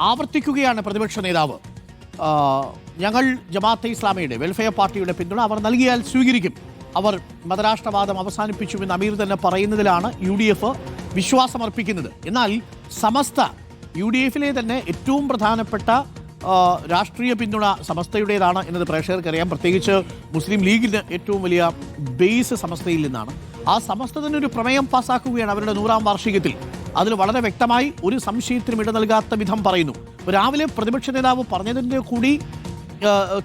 ആവർത്തിക്കുകയാണ് പ്രതിപക്ഷ നേതാവ്. ഞങ്ങൾ ജമാഅത്തെ ഇസ്ലാമിയുടെ വെൽഫെയർ പാർട്ടിയുടെ പിന്തുണ അവർ നൽകിയാൽ സ്വീകരിക്കും. അവർ മതരാഷ്ട്രവാദം അവസാനിപ്പിച്ചുവെന്ന് അമീർ തന്നെ പറയുന്നതിലാണ് UDF വിശ്വാസമർപ്പിക്കുന്നത്. എന്നാൽ സമസ്ത UDFിലെ തന്നെ ഏറ്റവും പ്രധാനപ്പെട്ട രാഷ്ട്രീയ പിന്തുണ സമസ്തയുടേതാണ് എന്നത് പ്രേക്ഷകർക്കറിയാം. പ്രത്യേകിച്ച് മുസ്ലിം ലീഗിന് ഏറ്റവും വലിയ ബേസ് സമസ്തയിൽ നിന്നാണ്. ആ സമസ്ത തന്നെ ഒരു പ്രമേയം പാസ്സാക്കുകയാണ് അവരുടെ 100ാം വാർഷികത്തിൽ. അതിൽ വളരെ വ്യക്തമായി ഒരു സംശയത്തിനും ഇട നൽകാത്ത വിധം പറയുന്നു. രാവിലെ പ്രതിപക്ഷ നേതാവ് പറഞ്ഞതിൻ്റെ കൂടി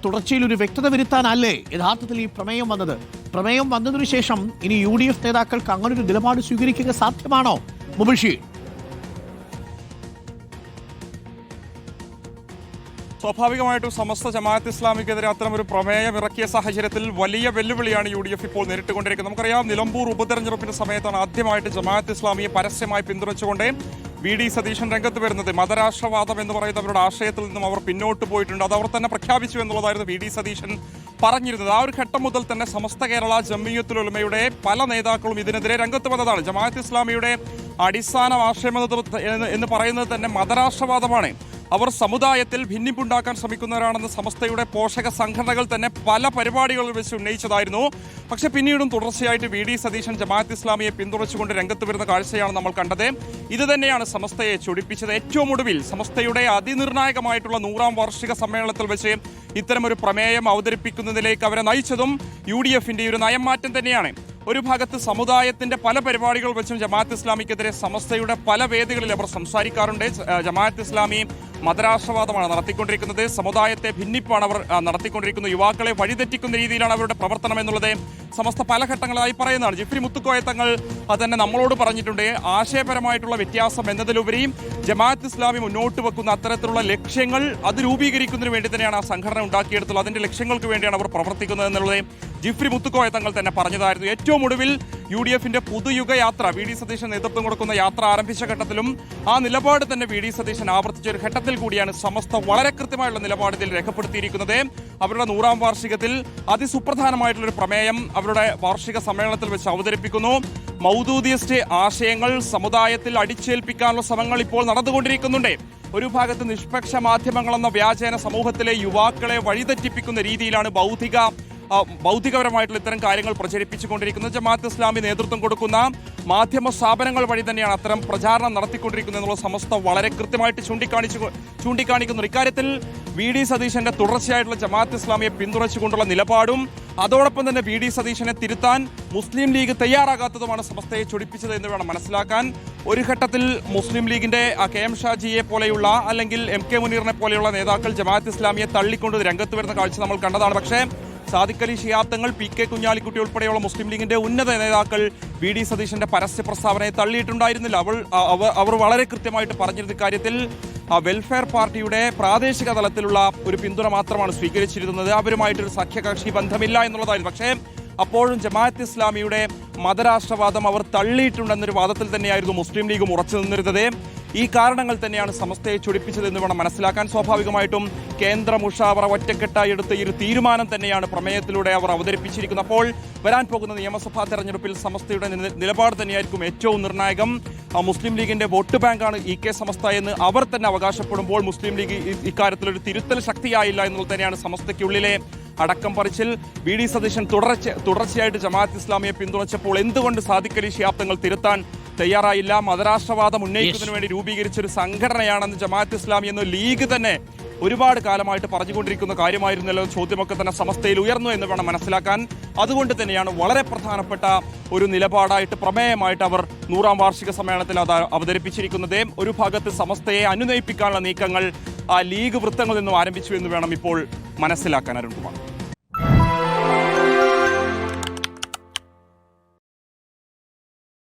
തുടർച്ചയിൽ ഒരു വ്യക്തത വരുത്താനല്ലേ യഥാർത്ഥത്തിൽ ഈ പ്രമേയം വന്നത്? പ്രമേയം വന്നതിനു ശേഷം ഇനി UDF നേതാക്കൾക്ക് അങ്ങനൊരു നിലപാട് സ്വീകരിക്കുക സാധ്യമാണോ മുബഷീർ? സ്വാഭാവികമായിട്ടും സമസ്ത ജമാഅത്ത് ഇസ്ലാമിക്കെതിരെ അത്തരമൊരു പ്രമേയം ഇറക്കിയ സാഹചര്യത്തിൽ വലിയ വെല്ലുവിളിയാണ് UDF ഇപ്പോൾ നേരിട്ടുകൊണ്ടിരിക്കുന്നത്. നമുക്കറിയാം, നിലമ്പൂർ ഉപതെരഞ്ഞെടുപ്പിന്റെ സമയത്താണ് ആദ്യമായിട്ട് ജമാഅത്ത് ഇസ്ലാമിയെ പരസ്യമായി പിന്തുണച്ചുകൊണ്ട് VD സതീശൻ രംഗത്ത് വരുന്നത്. മതരാഷ്ട്രവാദം എന്ന് പറയുന്ന അവരുടെ ആശയത്തിൽ നിന്നും അവർ പിന്നോട്ട് പോയിട്ടുണ്ട്. അത് അവർ തന്നെ പ്രഖ്യാപിച്ചു എന്നുള്ളതായിരുന്നു VD സതീശൻ പറഞ്ഞിരുന്നത്. ആ ഒരു ഘട്ടം മുതൽ തന്നെ സമസ്ത കേരള ജംഇയ്യത്തുൽ ഉലമയുടെ പല നേതാക്കളും ഇതിനെതിരെ രംഗത്ത് വന്നതാണ്. ജമാഅത്ത് ഇസ്ലാമിയുടെ അടിസ്ഥാന ആശയം എന്ന് പറയുന്നത് തന്നെ മതരാഷ്ട്രവാദമാണ്. അവർ സമുദായത്തിൽ ഭിന്നിപ്പുണ്ടാക്കാൻ ശ്രമിക്കുന്നവരാണെന്ന് സമസ്തയുടെ പോഷക സംഘടനകൾ തന്നെ പല പരിപാടികളിൽ വെച്ച് ഉന്നയിച്ചതായിരുന്നു. പക്ഷെ പിന്നീടും തുടർച്ചയായിട്ട് VD സതീശൻ ജമാഅത്ത് ഇസ്ലാമിയെ പിന്തുണച്ചുകൊണ്ട് രംഗത്ത് വരുന്ന കാഴ്ചയാണ് നമ്മൾ കണ്ടത്. ഇത് തന്നെയാണ് സമസ്തയെ ചൊടിപ്പിച്ചത്. ഏറ്റവും ഒടുവിൽ സമസ്തയുടെ അതിനിർണായകമായിട്ടുള്ള 100ാം വാർഷിക സമ്മേളനത്തിൽ വെച്ച് ഇത്തരമൊരു പ്രമേയം അവതരിപ്പിക്കുന്നതിലേക്ക് അവരെ നയിച്ചതും UDFന്റെ ഒരു നയം മാറ്റം തന്നെയാണ്. ഒരു ഭാഗത്ത് സമുദായത്തിന്റെ പല പരിപാടികൾ വെച്ചും ജമാഅത്ത് ഇസ്ലാമിക്കെതിരെ സമസ്തയുടെ പല വേദികളിൽ അവർ സംസാരിക്കാറുണ്ട്. ജമാഅത്ത് ഇസ്ലാമി മതരാഷ്ട്രവാദമാണ് നടത്തിക്കൊണ്ടിരിക്കുന്നത്, സമുദായത്തെ ഭിന്നിപ്പാണ് അവർ നടത്തിക്കൊണ്ടിരിക്കുന്നത്, യുവാക്കളെ വഴിതെറ്റിക്കുന്ന രീതിയിലാണ് അവരുടെ പ്രവർത്തനം എന്നുള്ളത് സമസ്ത പല ഘട്ടങ്ങളായി പറയുന്നതാണ്. ജിഫ്രി മുത്തുക്കോയ തങ്ങൾ അതന്നെ നമ്മളോട് പറഞ്ഞിട്ടുണ്ട്. ആശയപരമായിട്ടുള്ള വ്യത്യാസം എന്നതിലുപരി ജമാഅത്ത് ഇസ്ലാമി മുന്നോട്ട് വെക്കുന്ന അത്തരത്തിലുള്ള ലക്ഷ്യങ്ങൾ അത് രൂപീകരിക്കുന്നതിന് വേണ്ടി തന്നെയാണ് ആ സംഘടന ഉണ്ടാക്കിയെടുത്തുള്ളത്. അതിന്റെ ലക്ഷ്യങ്ങൾക്ക് വേണ്ടിയാണ് അവർ പ്രവർത്തിക്കുന്നത് എന്നുള്ളത് ജിഫ്രി മുത്തുക്കോയ തങ്ങൾ തന്നെ പറഞ്ഞതായിരുന്നു. ഏറ്റവും ഒടുവിൽ UDFന്റെ പുതുയുഗ യാത്ര VD സതീശൻ നേതൃത്വം കൊടുക്കുന്ന യാത്ര ആരംഭിച്ച ഘട്ടത്തിലും ആ നിലപാട് തന്നെ VD സതീശൻ ആവർത്തിച്ച ഒരു ഘട്ടത്തിൽ കൂടിയാണ് സമസ്ത വളരെ കൃത്യമായുള്ള നിലപാടിൽ രേഖപ്പെടുത്തിയിരിക്കുന്നത്. അവരുടെ 100ാം വാർഷികത്തിൽ അതിസുപ്രധാനമായിട്ടുള്ളൊരു പ്രമേയം അവരുടെ വാർഷിക സമ്മേളനത്തിൽ വെച്ച് അവതരിപ്പിക്കുന്നു. മൗദൂദിയസ്റ്റ് ആശയങ്ങൾ സമുദായത്തിൽ അടിച്ചേൽപ്പിക്കാനുള്ള ശ്രമങ്ങൾ ഇപ്പോൾ നടന്നുകൊണ്ടിരിക്കുന്നുണ്ട്. ഒരു ഭാഗത്ത് നിഷ്പക്ഷ മാധ്യമങ്ങളെന്ന വ്യാജേന സമൂഹത്തിലെ യുവാക്കളെ വഴിതെറ്റിപ്പിക്കുന്ന രീതിയിലാണ് ബൗദ്ധികപരമായിട്ടുള്ള ഇത്തരം കാര്യങ്ങൾ പ്രചരിപ്പിച്ചുകൊണ്ടിരിക്കുന്നത്. ജമാഅത്ത് ഇസ്ലാമി നേതൃത്വം കൊടുക്കുന്ന മാധ്യമ സ്ഥാപനങ്ങൾ വഴി തന്നെയാണ് അത്തരം പ്രചാരണം നടത്തിക്കൊണ്ടിരിക്കുന്നത് എന്നുള്ള സമസ്ത വളരെ കൃത്യമായിട്ട് ചൂണ്ടിക്കാണിക്കുന്നു. ഇക്കാര്യത്തിൽ VD സതീശന്റെ തുടർച്ചയായിട്ടുള്ള ജമാഅത്ത് ഇസ്ലാമിയെ പിന്തുണച്ചുകൊണ്ടുള്ള നിലപാടും അതോടൊപ്പം തന്നെ VD സതീശനെ തിരുത്താൻ മുസ്ലിം ലീഗ് തയ്യാറാകാത്തതുമാണ് സമസ്തയെ ചൊടിപ്പിച്ചത് എന്ന് വേണം മനസ്സിലാക്കാൻ. ഒരു ഘട്ടത്തിൽ മുസ്ലിം ലീഗിന്റെ KM ഷാജിയെ പോലെയുള്ള അല്ലെങ്കിൽ MK മുനീറിനെ പോലെയുള്ള നേതാക്കൾ ജമാഅത്ത് ഇസ്ലാമിയെ തള്ളിക്കൊണ്ട് രംഗത്ത് വരുന്ന കാഴ്ച നമ്മൾ കണ്ടതാണ്. പക്ഷേ സാദിഖ് അലി ശിഹാബ് തങ്ങൾ, PK കുഞ്ഞാലിക്കുട്ടി ഉൾപ്പെടെയുള്ള മുസ്ലിം ലീഗിന്റെ ഉന്നത നേതാക്കൾ VD സതീശന്റെ പരസ്യ പ്രസ്താവനയെ തള്ളിയിട്ടുണ്ടായിരുന്നില്ല. അവർ വളരെ കൃത്യമായിട്ട് പറഞ്ഞിരുന്ന കാര്യത്തിൽ വെൽഫെയർ പാർട്ടിയുടെ പ്രാദേശിക തലത്തിലുള്ള ഒരു പിന്തുണ മാത്രമാണ് സ്വീകരിച്ചിരുന്നത്. അവരുമായിട്ടൊരു സഖ്യകക്ഷി ബന്ധമില്ല എന്നുള്ളതായിരുന്നു. പക്ഷേ അപ്പോഴും ജമാഅത്ത് ഇസ്ലാമിയുടെ മതരാഷ്ട്രവാദം അവർ തള്ളിയിട്ടുണ്ടെന്നൊരു വാദത്തിൽ തന്നെയായിരുന്നു മുസ്ലിം ലീഗും ഉറച്ചു നിന്നിരുന്നത്. ഈ കാരണങ്ങൾ തന്നെയാണ് സമസ്തയെ ചൊടിപ്പിച്ചതെന്ന് വേണം മനസ്സിലാക്കാൻ. സ്വാഭാവികമായിട്ടും കേന്ദ്ര മുഷാവറ ഒറ്റക്കെട്ടായി എടുത്ത ഈ ഒരു തീരുമാനം തന്നെയാണ് പ്രമേയത്തിലൂടെ അവർ അവതരിപ്പിച്ചിരിക്കുന്നത്. അപ്പോൾ വരാൻ പോകുന്ന നിയമസഭാ തെരഞ്ഞെടുപ്പിൽ സമസ്തയുടെ നിലപാട് തന്നെയായിരിക്കും ഏറ്റവും നിർണായകം. മുസ്ലിം ലീഗിന്റെ വോട്ട് ബാങ്കാണ് EK സമസ്ത എന്ന് അവർ തന്നെ അവകാശപ്പെടുമ്പോൾ മുസ്ലിം ലീഗ് ഇക്കാര്യത്തിലൊരു തിരുത്തൽ ശക്തിയായില്ല എന്നുള്ളത് തന്നെയാണ് സമസ്തയ്ക്കുള്ളിലെ അടക്കം പറച്ചിൽ. VD സതീശൻ തുടർച്ചയായിട്ട് ജമാഅത്ത് ഇസ്ലാമിയെ പിന്തുണച്ചപ്പോൾ എന്തുകൊണ്ട് സാദിഖ് അലി ശിഹാബ് തങ്ങൾ തിരുത്താൻ തയ്യാറായില്ല? മതരാഷ്ട്രവാദം ഉന്നയിക്കുന്നതിന് വേണ്ടി രൂപീകരിച്ചൊരു സംഘടനയാണെന്ന് ജമാഅത്ത് ഇസ്ലാമി എന്ന ലീഗ് തന്നെ ഒരുപാട് കാലമായിട്ട് പറഞ്ഞുകൊണ്ടിരിക്കുന്ന കാര്യമായിരുന്നല്ലോ. ചോദ്യമൊക്കെ തന്നെ സമസ്തയിൽ ഉയർന്നു എന്ന് വേണം മനസ്സിലാക്കാൻ. അതുകൊണ്ട് തന്നെയാണ് വളരെ പ്രധാനപ്പെട്ട ഒരു നിലപാടായിട്ട് പ്രമേയമായിട്ട് അവർ 100ാം വാർഷിക സമ്മേളനത്തിൽ അത് അവതരിപ്പിച്ചിരിക്കുന്നത്. ഒരു ഭാഗത്ത് സമസ്തയെ അനുനയിപ്പിക്കാനുള്ള നീക്കങ്ങൾ ലീഗ് വൃത്തങ്ങളിൽ നിന്നും ആരംഭിച്ചു എന്ന് വേണം ഇപ്പോൾ മനസ്സിലാക്കാൻ. അരുൺകുമാർ.